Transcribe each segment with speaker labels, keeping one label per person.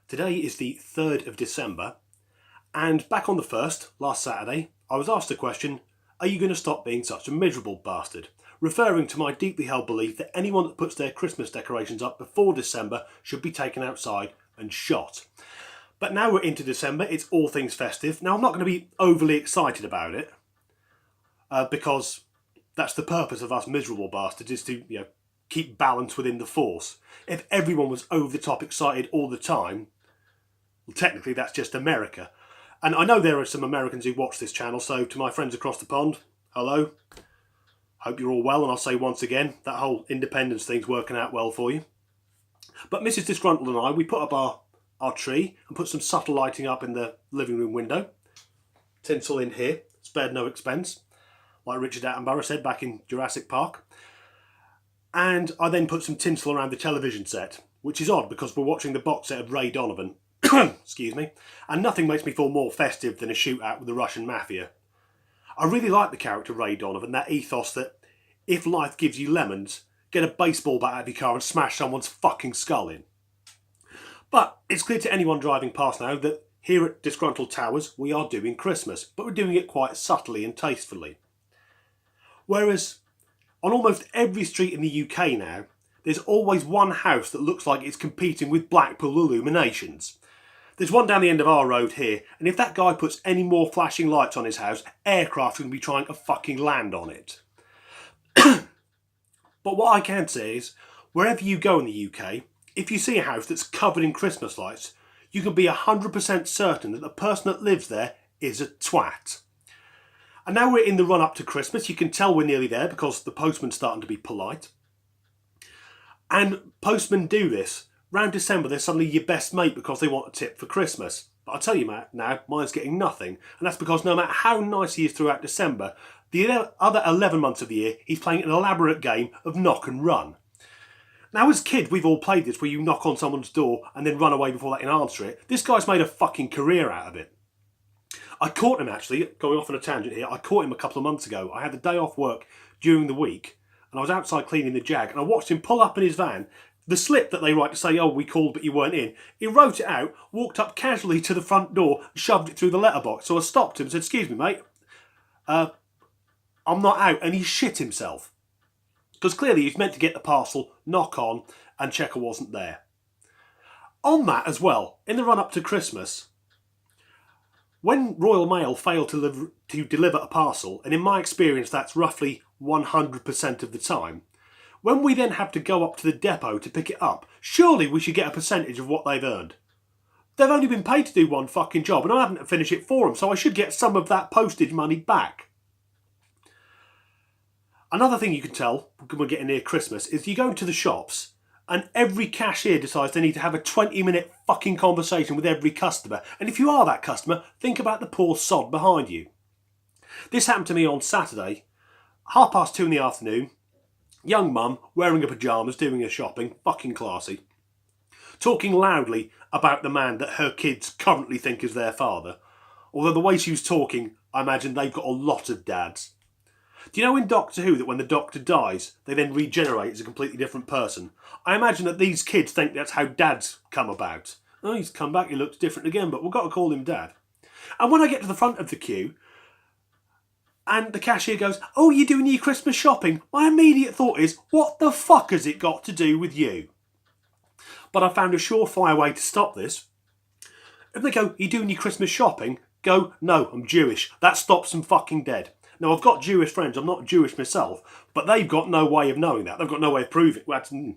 Speaker 1: Today is the 3rd of December, and back on the 1st, last Saturday, I was asked the question, are you going to stop being such a miserable bastard? Referring to my deeply held belief that anyone that puts their Christmas decorations up before December should be taken outside and shot. But now we're into December, it's all things festive. Now I'm not going to be overly excited about it, because that's the purpose of us miserable bastards, is to, keep balance within the force. If everyone was over the top excited all the time, well, technically that's just America. And I know there are some Americans who watch this channel, so to my friends across the pond, hello. Hope you're all well, and I'll say once again, that whole independence thing's working out well for you. But Mrs. Disgruntled and I, we put up our tree and put some subtle lighting up in the living room window. Tinsel in here, spared no expense, like Richard Attenborough said back in Jurassic Park. And I then put some tinsel around the television set, which is odd because we're watching the box set of Ray Donovan. Excuse me. And nothing makes me feel more festive than a shootout with the Russian mafia. I really like the character Ray Donovan, that ethos that if life gives you lemons, get a baseball bat out of your car and smash someone's fucking skull in. But it's clear to anyone driving past now that here at Disgruntled Towers we are doing Christmas, but we're doing it quite subtly and tastefully. Whereas on almost every street in the UK now, there's always one house that looks like it's competing with Blackpool illuminations. There's one down the end of our road here, and if that guy puts any more flashing lights on his house, aircraft are going to be trying to fucking land on it. But what I can say is, wherever you go in the UK, if you see a house that's covered in Christmas lights, you can be 100% certain that the person that lives there is a twat. And now we're in the run up to Christmas. You can tell we're nearly there because the postman's starting to be polite. And postmen do this. Round December, they're suddenly your best mate because they want a tip for Christmas. But I'll tell you, Matt, now, mine's getting nothing. And that's because no matter how nice he is throughout December, the other 11 months of the year, he's playing an elaborate game of knock and run. Now, as kids, we've all played this, where you knock on someone's door and then run away before they can answer it. This guy's made a fucking career out of it. I caught him, actually, going off on a tangent here, I caught him a couple of months ago. I had the day off work during the week, and I was outside cleaning the Jag, and I watched him pull up in his van, the slip that they write to say, oh, we called but you weren't in. He wrote it out, walked up casually to the front door, and shoved it through the letterbox. So I stopped him and said, excuse me, mate, I'm not out, and he shit himself. Because clearly he's meant to get the parcel, knock on, and check I wasn't there. On that as well, in the run-up to Christmas, when Royal Mail fail to deliver a parcel, and in my experience that's roughly 100% of the time, when we then have to go up to the depot to pick it up, surely we should get a percentage of what they've earned. They've only been paid to do one fucking job, and I haven't to finish it for them, so I should get some of that postage money back. Another thing you can tell when we're getting near Christmas is you go into the shops and every cashier decides they need to have a 20-minute fucking conversation with every customer. And if you are that customer, think about the poor sod behind you. This happened to me on Saturday, 2:30 in the afternoon. Young mum, wearing her pyjamas, doing her shopping, fucking classy. Talking loudly about the man that her kids currently think is their father. Although the way she was talking, I imagine they've got a lot of dads. Do you know in Doctor Who that when the Doctor dies, they then regenerate as a completely different person? I imagine that these kids think that's how dads come about. Oh, he's come back, he looks different again, but we've got to call him dad. And when I get to the front of the queue, and the cashier goes, oh, you're doing your Christmas shopping? My immediate thought is, what the fuck has it got to do with you? But I found a surefire way to stop this. If they go, you're doing your Christmas shopping? Go, no, I'm Jewish. That stops them fucking dead. Now, I've got Jewish friends, I'm not Jewish myself, but they've got no way of knowing that. They've got no way of proving it.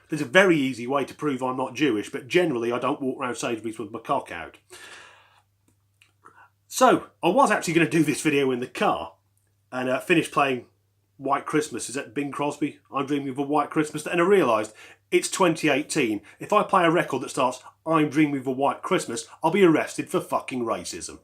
Speaker 1: There's a very easy way to prove I'm not Jewish, but generally I don't walk around Sainsbury's with my cock out. So, I was actually going to do this video in the car and finish playing White Christmas. Is that Bing Crosby? I'm Dreaming of a White Christmas. And I realised it's 2018. If I play a record that starts I'm Dreaming of a White Christmas, I'll be arrested for fucking racism.